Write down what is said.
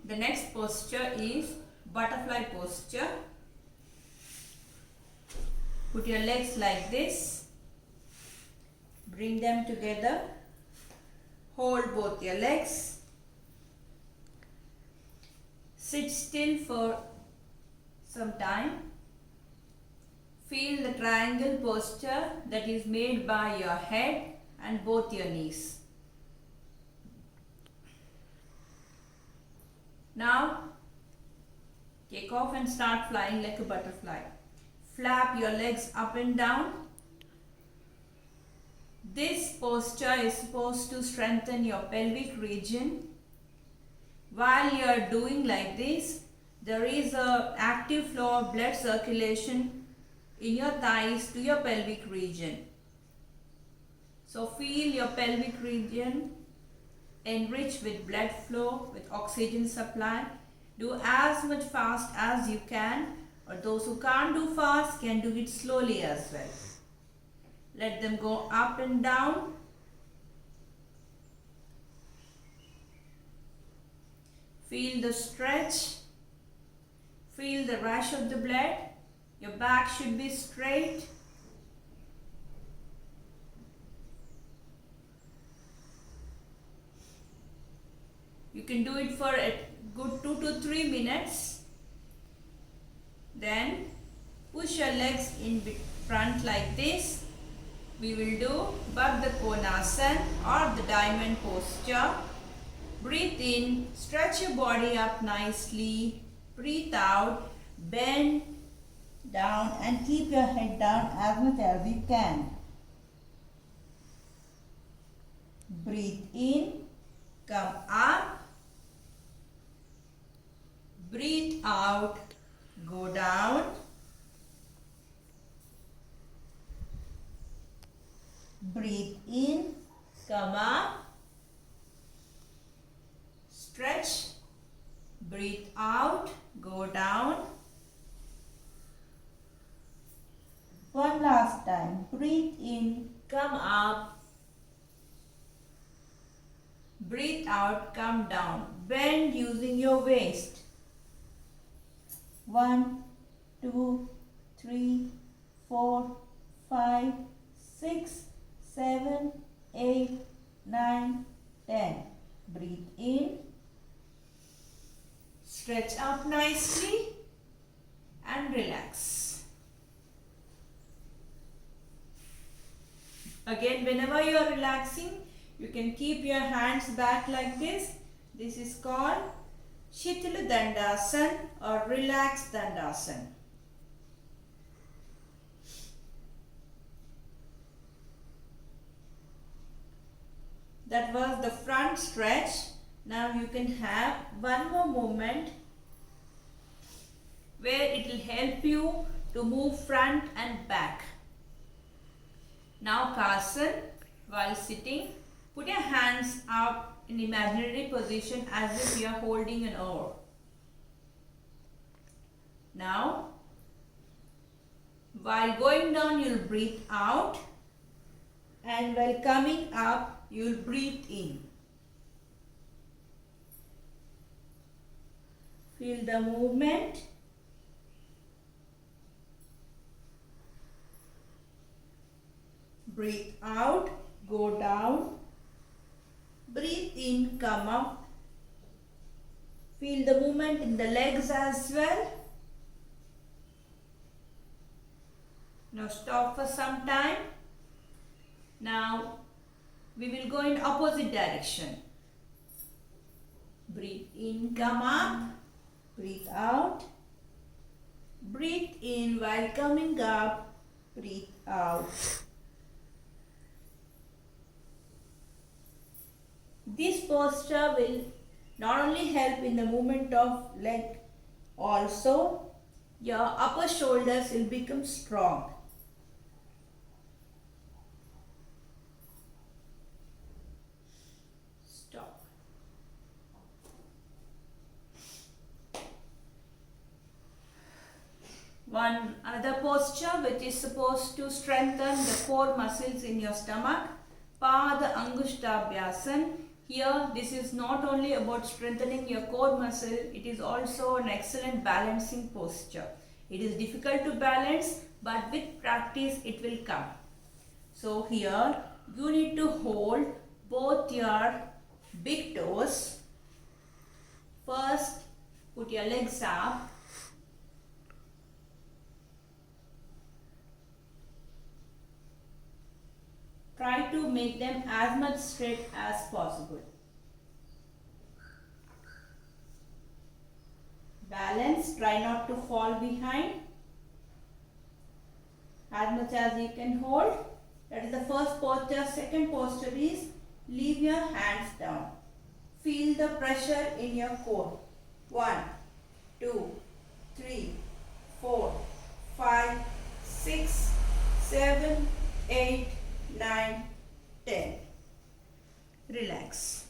The next posture is butterfly posture. Put your legs like this. Bring them together. Hold both your legs. Sit still for some time. Feel the triangle posture that is made by your head and both your knees. Now, take off and start flying like a butterfly. Flap your legs up and down. This posture is supposed to strengthen your pelvic region. While you are doing like this, there is an active flow of blood circulation in your thighs to your pelvic region. So feel your pelvic region enriched with blood flow, with oxygen supply. Do as much fast as you can, or those who can't do fast can do it slowly as well. Let them go up and down. Feel the stretch. Feel the rush of the blood. Your back should be straight. You can do it for a good 2 to 3 minutes. Then push your legs in front like this. We will do Baddha Konasana or the diamond posture. Breathe in, stretch your body up nicely. Breathe out, bend down and keep your head down as much as you can. Breathe in, come up. Breathe out, go down. Breathe in, come up. Stretch. Breathe out, go down. One last time. Breathe in, come up. Breathe out, come down. Bend using your waist. 1, 2, 3, 4, 5, 6, 7, 8, 9, 10. Breathe in. Stretch out nicely and relax. Again, whenever you are relaxing, you can keep your hands back like this. This is called Shitala Dandasana or Relaxed Dandasana. That was the front stretch. Now you can have one more movement where it will help you to move front and back. Now Karsan, while sitting, put your hands up in imaginary position as if you are holding an oar. Now, while going down, you will breathe out, and while coming up, you will breathe in. Feel the movement. Breathe out, go down. Breathe in, come up. Feel the movement in the legs as well. Now stop for some time. Now we will go in opposite direction. Breathe in, come up. Breathe out. Breathe in while coming up. Breathe out. This posture will not only help in the movement of leg, also your upper shoulders will become strong. Stop. One other posture which is supposed to strengthen the core muscles in your stomach, Pada Angushtabhyasan. Here, this is not only about strengthening your core muscle, it is also an excellent balancing posture. It is difficult to balance, but with practice it will come. So here, you need to hold both your big toes. First, put your legs up. Try to make them as much straight as possible. Balance, try not to fall behind. As much as you can hold. That is the first posture. Second posture is leave your hands down. Feel the pressure in your core. 1, 2, 3, 4, 5, 6, 7, 8, 9, 10. Relax.